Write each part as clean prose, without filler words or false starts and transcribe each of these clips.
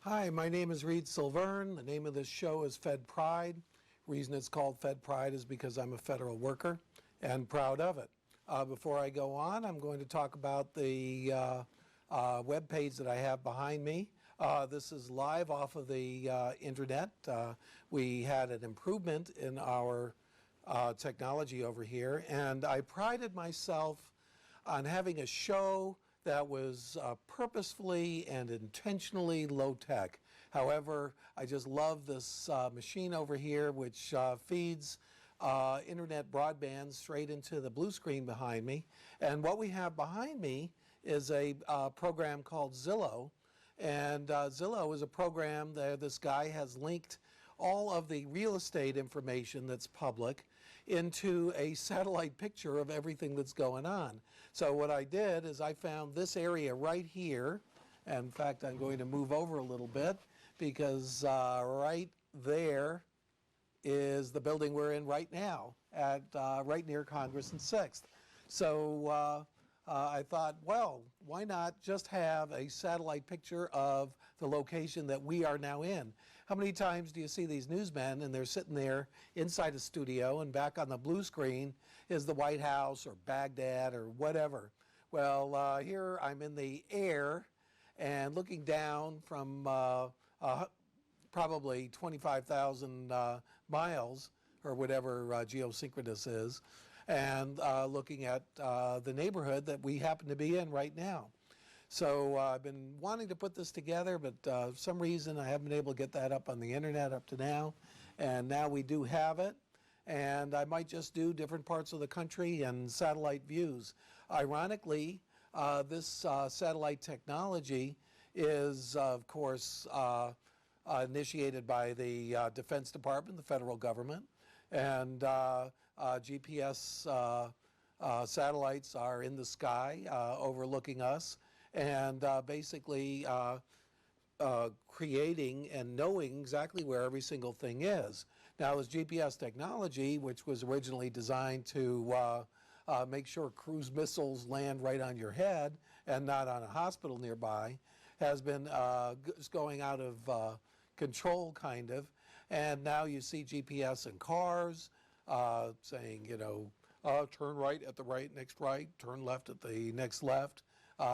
Hi, my name is Reed Silverne. The name of this show is Fed Pride. Reason it's called Fed Pride is because I'm a federal worker and proud of it. Before I go on, I'm going to talk about the web page that I have behind me. This is live off of the internet. We had an improvement in our technology over here, and I prided myself on having a show that was purposefully and intentionally low-tech. However, I just love this machine over here, which feeds internet broadband straight into the blue screen behind me. And what we have behind me is a program called Zillow. And Zillow is a program that this guy has linked all of the real estate information that's public into a satellite picture of everything that's going on. So what I did is I found this area right here. And in fact, I'm going to move over a little bit because right there is the building we're in right now at right near Congress and 6th. So I thought, well, why not just have a satellite picture of the location that we are now in? How many times do you see these newsmen and they're sitting there inside a studio and back on the blue screen is the White House or Baghdad or whatever? Well, here I'm in the air and looking down from probably 25,000 miles or whatever geosynchronous is, and looking at the neighborhood that we happen to be in right now. So I've been wanting to put this together, but for some reason I haven't been able to get that up on the internet up to now. And now we do have it. And I might just do different parts of the country and satellite views. Ironically, this satellite technology is, of course, initiated by the Defense Department, the federal government. And GPS satellites are in the sky overlooking us and basically creating and knowing exactly where every single thing is. Now, this GPS technology, which was originally designed to make sure cruise missiles land right on your head and not on a hospital nearby, has been going out of control, kind of. And now you see GPS in cars saying, you know, turn right at the next right, turn left at the next left,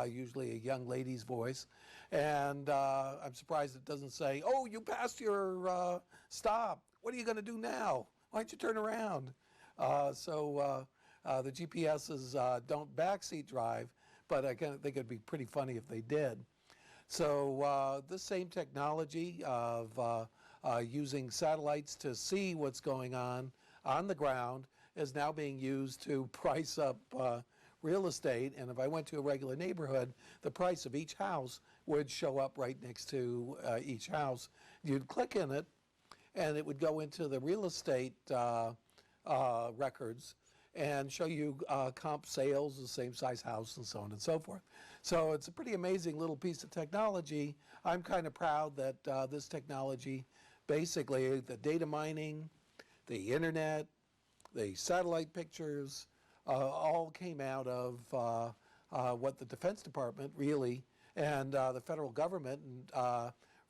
usually a young lady's voice. And I'm surprised it doesn't say, oh, you passed your stop. What are you going to do now? Why don't you turn around? So the GPSs don't backseat drive, but I think it'd be pretty funny if they did. So this same technology of using satellites to see what's going on the ground is now being used to price up real estate. And if I went to a regular neighborhood, the price of each house would show up right next to each house. You'd click in it, and it would go into the real estate records and show you comp sales, the same size house, and so on and so forth. So it's a pretty amazing little piece of technology. I'm kind of proud that this technology, basically the data mining, the internet, the satellite pictures, all came out of what the Defense Department really and the federal government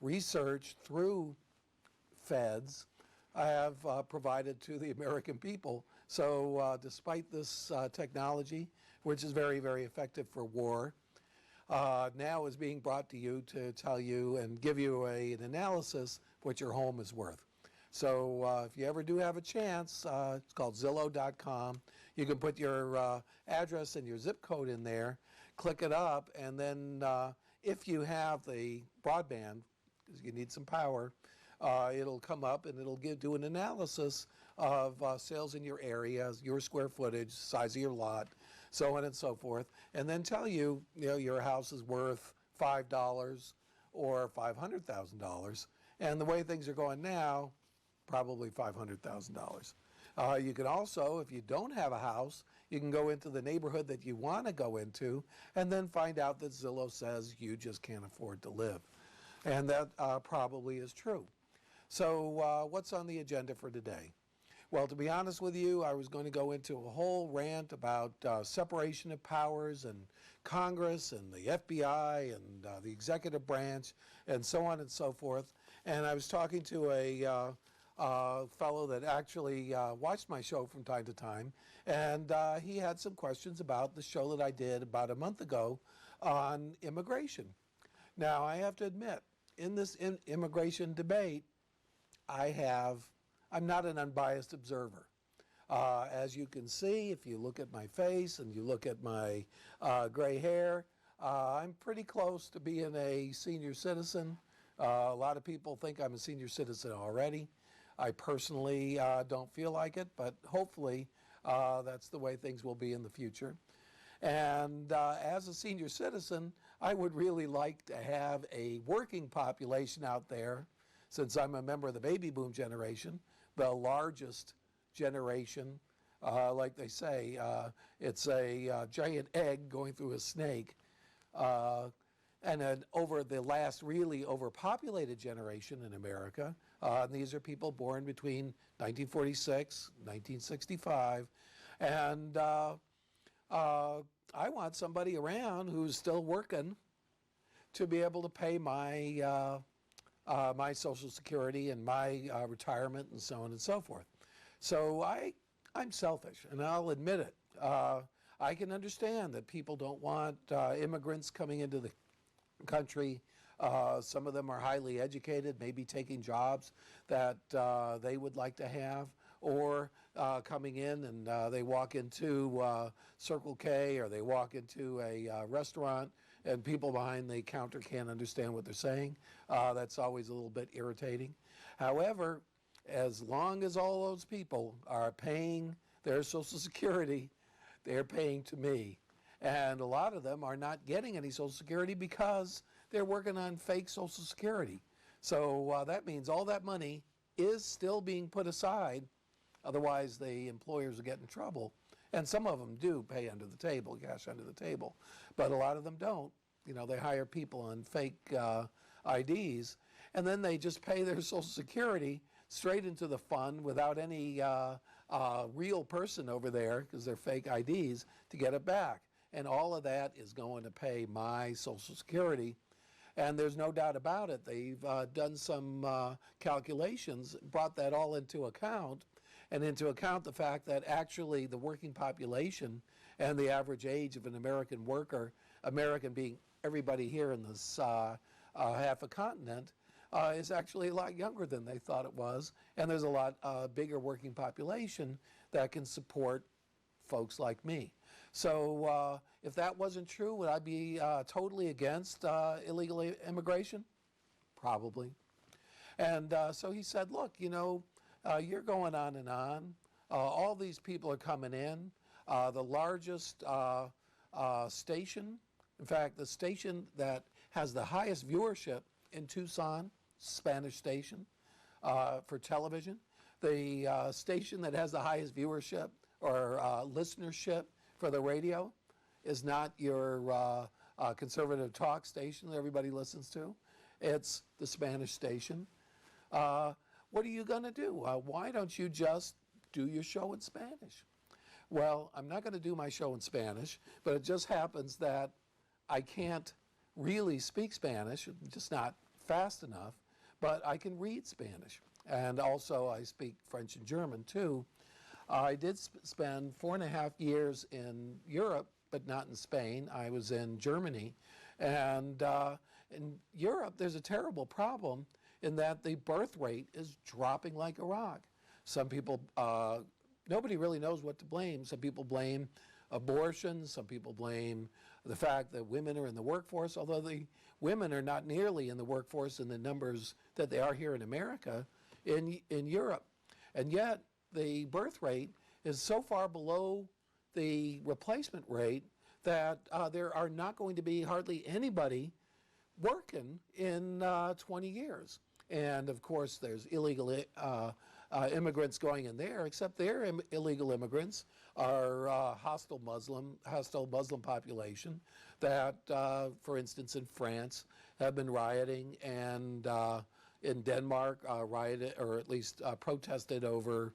research through feds have provided to the American people. So despite this technology, which is very, very effective for war, now is being brought to you to tell you and give you an analysis of what your home is worth. So if you ever do have a chance, it's called Zillow.com. You can put your address and your zip code in there, click it up, and then if you have the broadband, because you need some power, it'll come up and it'll do an analysis of sales in your area, your square footage, size of your lot, so on and so forth, and then tell you, your house is worth $5 or $500,000. And the way things are going now, probably $500,000. You can also, if you don't have a house, you can go into the neighborhood that you want to go into and then find out that Zillow says you just can't afford to live. And that probably is true. So what's on the agenda for today? Well, to be honest with you, I was going to go into a whole rant about separation of powers and Congress and the FBI and the executive branch and so on and so forth. And I was talking to a fellow that actually watched my show from time to time, and he had some questions about the show that I did about a month ago on immigration. Now, I have to admit, in this immigration debate, I'm not an unbiased observer. As you can see, if you look at my face and you look at my gray hair, I'm pretty close to being a senior citizen. A lot of people think I'm a senior citizen already. I personally don't feel like it, but hopefully that's the way things will be in the future. And as a senior citizen, I would really like to have a working population out there, since I'm a member of the baby boom generation, the largest generation. Like they say, it's a giant egg going through a snake. And then over the last really overpopulated generation in America, these are people born between 1946, 1965, and I want somebody around who's still working to be able to pay my my Social Security and my retirement and so on and so forth. So I'm selfish, and I'll admit it. I can understand that people don't want immigrants coming into the country. Some of them are highly educated, maybe taking jobs that they would like to have, or coming in and they walk into Circle K, or they walk into a restaurant and people behind the counter can't understand what they're saying. That's always a little bit irritating. However, as long as all those people are paying their Social Security, they're paying to me. And a lot of them are not getting any Social Security because they're working on fake Social Security. So that means all that money is still being put aside. Otherwise, the employers will get in trouble. And some of them do pay under the table, cash under the table. But a lot of them don't. You know, they hire people on fake IDs, and then they just pay their Social Security straight into the fund without any real person over there, because they're fake IDs, to get it back. And all of that is going to pay my Social Security. And there's no doubt about it. They've done some calculations, brought that all into account, and into account the fact that actually the working population and the average age of an American worker, American being everybody here in this half a continent, is actually a lot younger than they thought it was. And there's a lot bigger working population that can support folks like me. So if that wasn't true, would I be totally against illegal immigration? Probably. And so he said, look, you know, you're going on and on. All these people are coming in. The largest station, in fact, the station that has the highest viewership in Tucson, Spanish station for television. The station that has the highest viewership or listenership for the radio is not your conservative talk station that everybody listens to. It's the Spanish station. What are you going to do? Why don't you just do your show in Spanish? Well, I'm not going to do my show in Spanish, but it just happens that I can't really speak Spanish, just not fast enough, but I can read Spanish. And also I speak French and German too. I did spend 4.5 years in Europe, but not in Spain. I was in Germany. And in Europe, there's a terrible problem in that the birth rate is dropping like a rock. Some people, nobody really knows what to blame. Some people blame abortion. Some people blame the fact that women are in the workforce, although the women are not nearly in the workforce in the numbers that they are here in America, in Europe. And yet, the birth rate is so far below the replacement rate that there are not going to be hardly anybody working in 20 years. And of course, there's illegal immigrants going in there, except their illegal immigrants are hostile Muslim population that, for instance, in France, have been rioting and in Denmark rioted, or at least protested over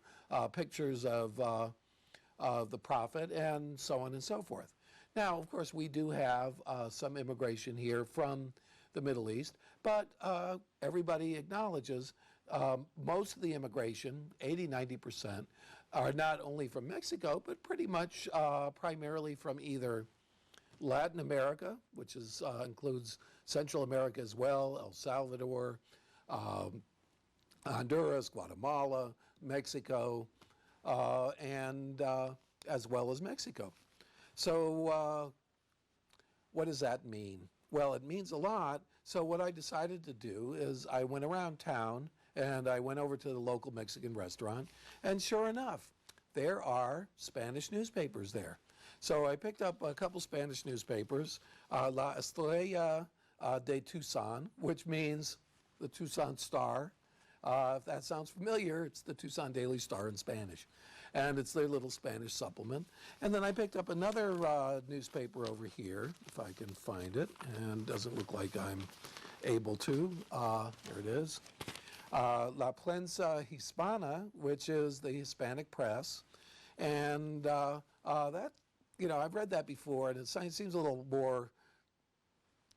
pictures of the prophet, and so on and so forth. Now, of course, we do have some immigration here from the Middle East, but everybody acknowledges most of the immigration, 80–90%, are not only from Mexico, but pretty much primarily from either Latin America, which includes Central America as well, El Salvador, Honduras, Guatemala, Mexico, and as well as Mexico. So what does that mean? Well, it means a lot. So what I decided to do is I went around town and I went over to the local Mexican restaurant, and sure enough, there are Spanish newspapers there. So I picked up a couple Spanish newspapers, La Estrella de Tucson, which means the Tucson Star. If that sounds familiar, it's the Tucson Daily Star in Spanish. And it's their little Spanish supplement. And then I picked up another newspaper over here, if I can find it, and doesn't look like I'm able to. There it is. La Prensa Hispana, which is the Hispanic press. And that, I've read that before, and it seems a little more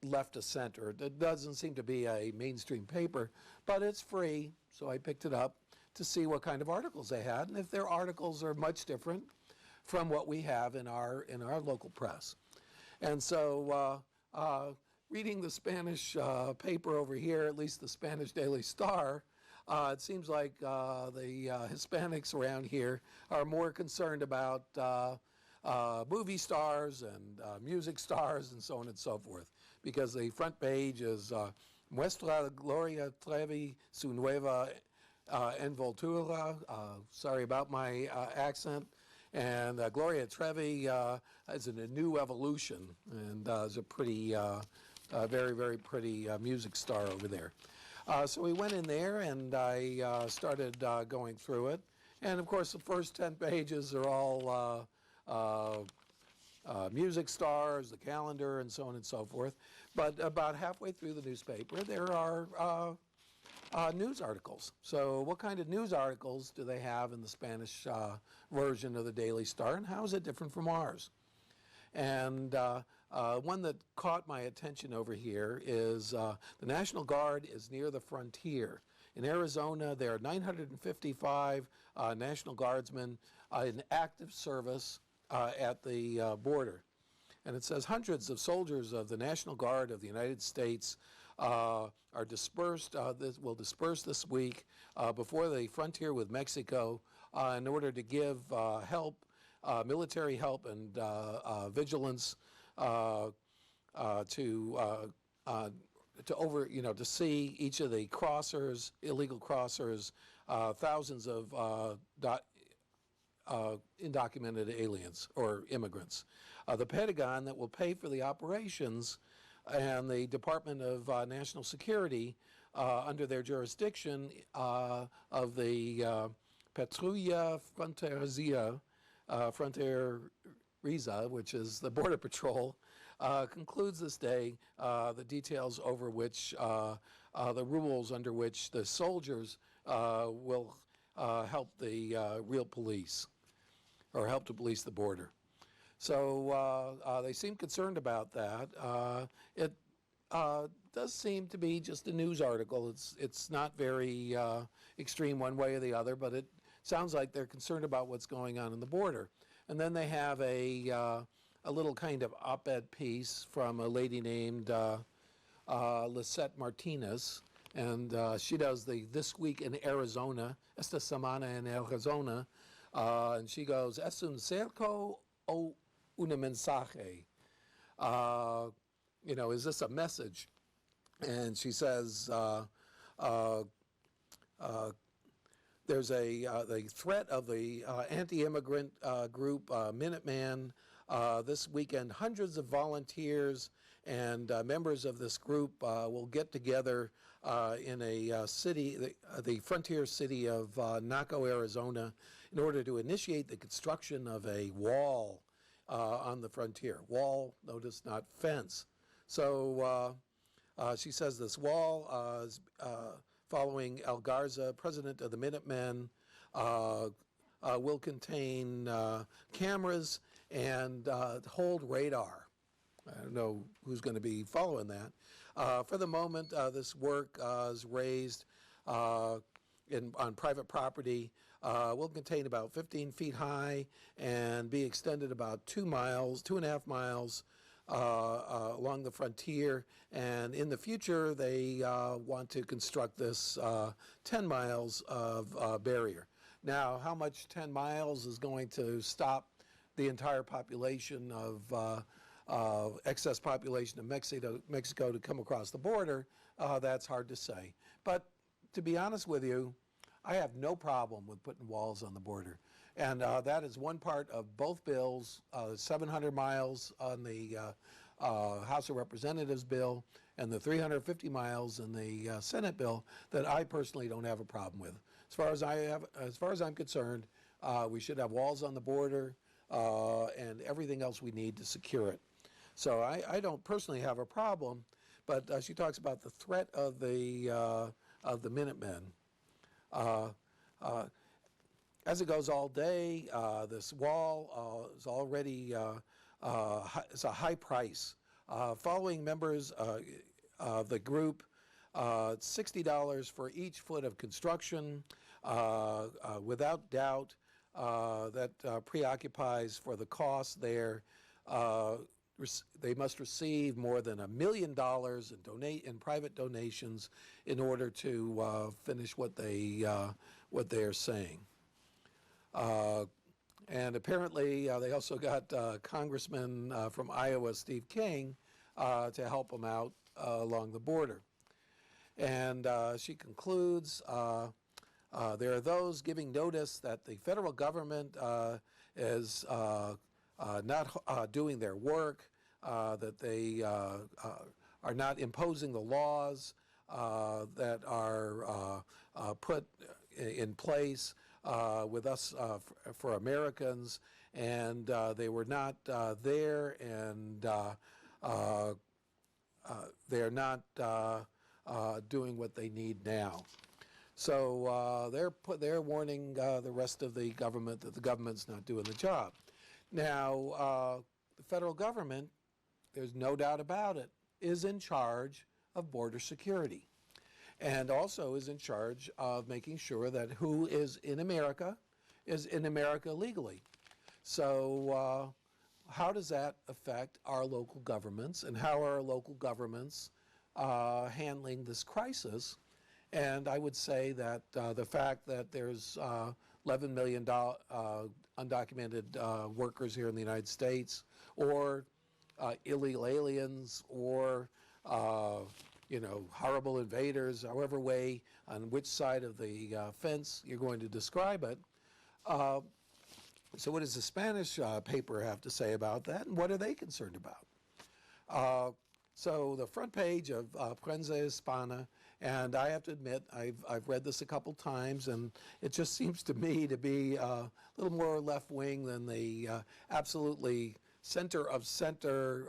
left of center. It doesn't seem to be a mainstream paper, but it's free, so I picked it up to see what kind of articles they had, and if their articles are much different from what we have in our local press. And so reading the Spanish paper over here, at least the Spanish Daily Star, it seems like the Hispanics around here are more concerned about movie stars and music stars and so on and so forth, because the front page is Muestra Gloria Trevi su nueva envoltura. Sorry about my accent. And Gloria Trevi is in a new evolution, and is a pretty, very, very pretty music star over there. So we went in there, and I started going through it. And of course, the first 10 pages are all music stars, the calendar, and so on and so forth. But about halfway through the newspaper, there are news articles. So what kind of news articles do they have in the Spanish version of the Daily Star, and how is it different from ours? And one that caught my attention over here is the National Guard is near the frontier. In Arizona, there are 955 National Guardsmen in active service at the border. And it says hundreds of soldiers of the National Guard of the United States are dispersed, will disperse this week before the frontier with Mexico in order to give help, military help and vigilance to see each of the crossers, illegal crossers, thousands of undocumented aliens or immigrants. The Pentagon that will pay for the operations, and the Department of National Security under their jurisdiction of the Patrulla Fronteriza, which is the Border Patrol, concludes this day the details over which the rules under which the soldiers will help the real police, or help to police the border. So they seem concerned about that. It does seem to be just a news article. It's not very extreme one way or the other, but it sounds like they're concerned about what's going on in the border. And then they have a little kind of op-ed piece from a lady named Lisette Martinez, and she does the This Week in Arizona, Esta Semana en Arizona, and she goes, Es un cerco o una mensaje? Is this a message? And she says, there's the threat of the anti-immigrant group Minuteman. This weekend, hundreds of volunteers and members of this group will get together in a city, the frontier city of Naco, Arizona, in order to initiate the construction of a wall on the frontier. Wall, notice, not fence. So she says this wall is following El Garza, president of the Minutemen, will contain cameras and hold radar. I don't know who's going to be following that. For the moment, this work is raised on private property, will contain about 15 feet high and be extended about 2.5 miles along the frontier. And in the future, they want to construct this 10 miles of barrier. Now, how much 10 miles is going to stop the entire population of excess population of Mexico to come across the border, that's hard to say. But to be honest with you, I have no problem with putting walls on the border. And that is one part of both bills, 700 miles on the House of Representatives bill and the 350 miles in the Senate bill that I personally don't have a problem with. As far as I'm concerned, we should have walls on the border and everything else we need to secure it. So I don't personally have a problem, but she talks about the threat of the Minutemen. As it goes all day, this wall is already it's a high price. Following members of the group, it's $60 for each foot of construction. Without doubt, that preoccupies for the cost there. They must receive more than $1 million in private donations in order to finish what they are saying. And apparently, they also got Congressman from Iowa, Steve King, to help them out along the border. And she concludes, there are those giving notice that the federal government is not doing their work, that they are not imposing the laws that are put in place with us for Americans, and they were not there, and they're not doing what they need now. So they're warning the rest of the government that the government's not doing the job. Now, the federal government, there's no doubt about it, is in charge of border security, and also is in charge of making sure that who is in America legally. So how does that affect our local governments, and how are our local governments handling this crisis? And I would say that the fact that there's 11 million undocumented workers here in the United States, or illegal aliens, or horrible invaders, however way, on which side of the fence you're going to describe it. So what does the Spanish paper have to say about that, and what are they concerned about? So the front page of Prensa Hispana, and I have to admit, I've read this a couple times, and it just seems to me to be a little more left-wing than the absolutely center of center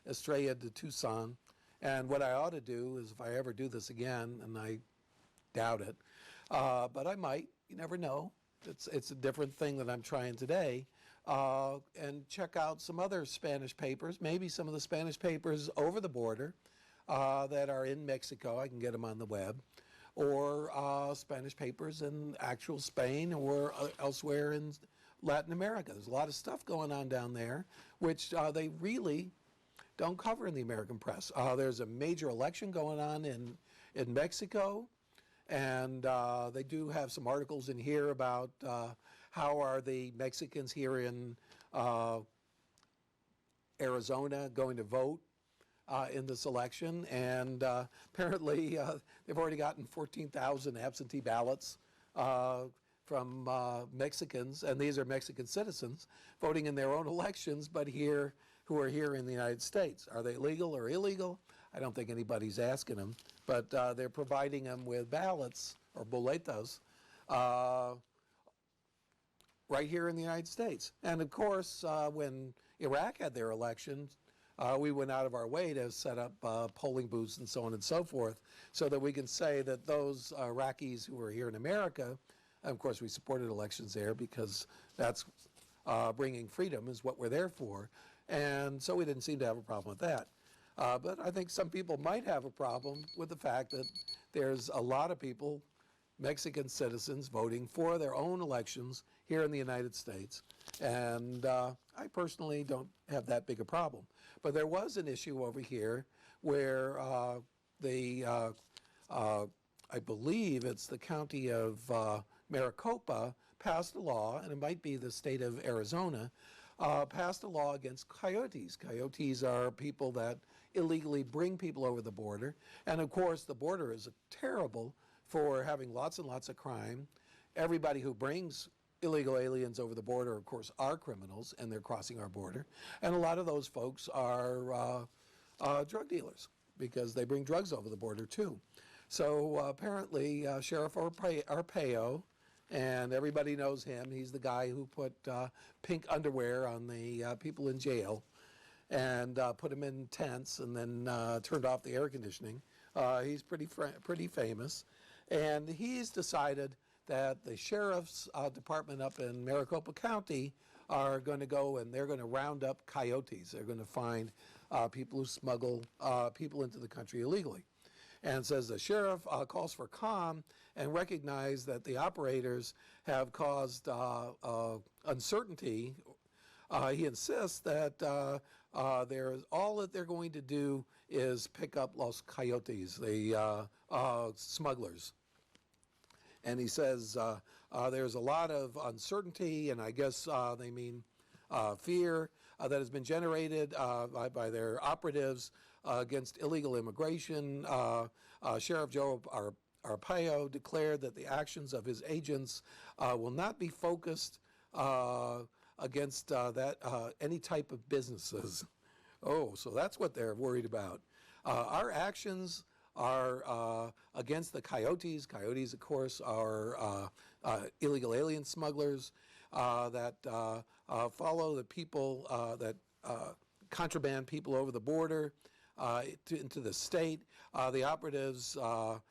Estrella de Tucson. And what I ought to do is, if I ever do this again, and I doubt it, but I might, you never know. It's a different thing that I'm trying today. And check out some other Spanish papers, maybe some of the Spanish papers over the border that are in Mexico. I can get them on the web. Or Spanish papers in actual Spain or elsewhere in Latin America. There's a lot of stuff going on down there, which they really don't cover in the American press. There's a major election going on in Mexico, and they do have some articles in here about how are the Mexicans here in Arizona going to vote in this election. And apparently they've already gotten 14,000 absentee ballots from Mexicans, and these are Mexican citizens voting in their own elections, but who are here in the United States. Are they legal or illegal? I don't think anybody's asking them, but they're providing them with ballots or boletas right here in the United States. And of course, when Iraq had their elections, we went out of our way to set up polling booths and so on and so forth, so that we can say that those Iraqis who are here in America, and of course we supported elections there because that's bringing freedom is what we're there for, and so we didn't seem to have a problem with that. But I think some people might have a problem with the fact that there's a lot of people, Mexican citizens, voting for their own elections here in the United States. And I personally don't have that big a problem. But there was an issue over here where I believe it's the county of Maricopa passed a law, and it might be the state of Arizona, passed a law against coyotes. Coyotes are people that illegally bring people over the border. And of course, the border is terrible for having lots and lots of crime. Everybody who brings illegal aliens over the border, of course, are criminals, and they're crossing our border. And a lot of those folks are drug dealers because they bring drugs over the border too. So apparently Sheriff Arpaio, and everybody knows him, he's the guy who put pink underwear on the people in jail and put them in tents and then turned off the air conditioning. He's pretty famous. And he's decided that the sheriff's department up in Maricopa County are going to go and they're going to round up coyotes. They're going to find people who smuggle people into the country illegally. And says the sheriff calls for calm and recognize that the operators have caused uncertainty. He insists that all that they're going to do is pick up Los Coyotes, the smugglers. And he says there's a lot of uncertainty, and I guess they mean fear that has been generated by their operatives against illegal immigration. Sheriff Joe Arpaio declared that the actions of his agents will not be focused against any type of businesses. Oh, so that's what they're worried about. Our actions are against the coyotes. Coyotes, of course, are illegal alien smugglers that follow the people that contraband people over the border into the state. The operatives are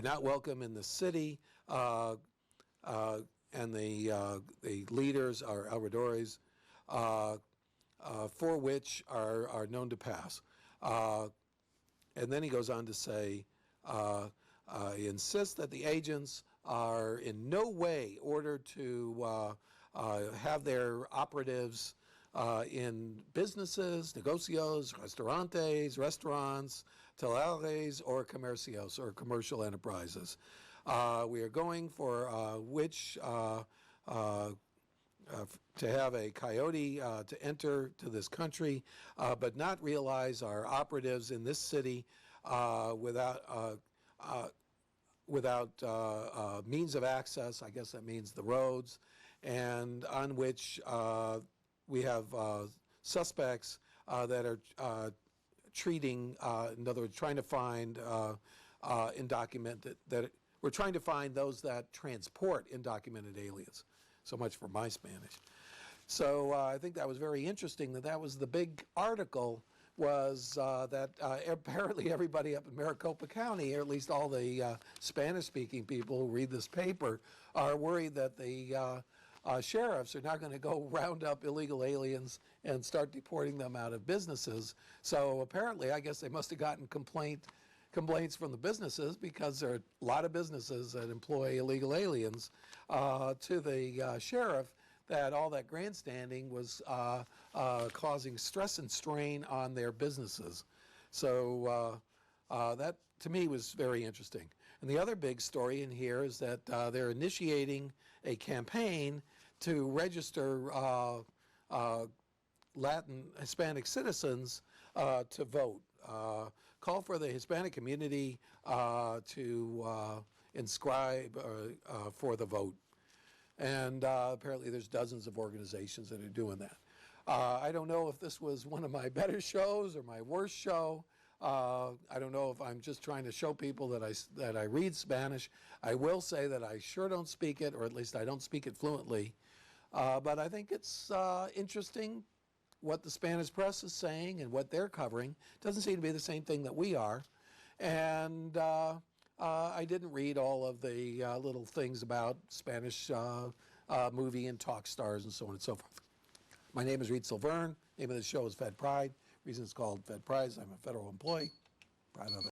not welcome in the city, and the leaders are alrededores, for which are known to pass. And then he goes on to say, he insists that the agents are in no way ordered to have their operatives in businesses, negocios, restaurants, teleres, or comercios, or commercial enterprises. We are going for to have a coyote to enter to this country, but not realize our operatives in this city without means of access. I guess that means the roads, and on which we have suspects that are treating, in other words, trying to find we're trying to find those that transport undocumented aliens. So much for my Spanish. So I think that was very interesting that was the big article, was that apparently everybody up in Maricopa County, or at least all the Spanish-speaking people who read this paper, are worried that the sheriffs are not going to go round up illegal aliens and start deporting them out of businesses. So apparently, I guess they must have gotten complaints from the businesses, because there are a lot of businesses that employ illegal aliens, to the sheriff, that all that grandstanding was causing stress and strain on their businesses. So that, to me, was very interesting. And the other big story in here is that they're initiating a campaign to register Latin Hispanic citizens to vote. Call for the Hispanic community to inscribe for the vote. And apparently there's dozens of organizations that are doing that. I don't know if this was one of my better shows or my worst show. I don't know if I'm just trying to show people that I read Spanish. I will say that I sure don't speak it, or at least I don't speak it fluently. But I think it's interesting what the Spanish press is saying and what they're covering doesn't seem to be the same thing that we are. And I didn't read all of the little things about Spanish movie and talk stars and so on and so forth. My name is Reed Silverne. Name of the show is Fed Pride. Reason it's called Fed Pride is I'm a federal employee. Proud of it.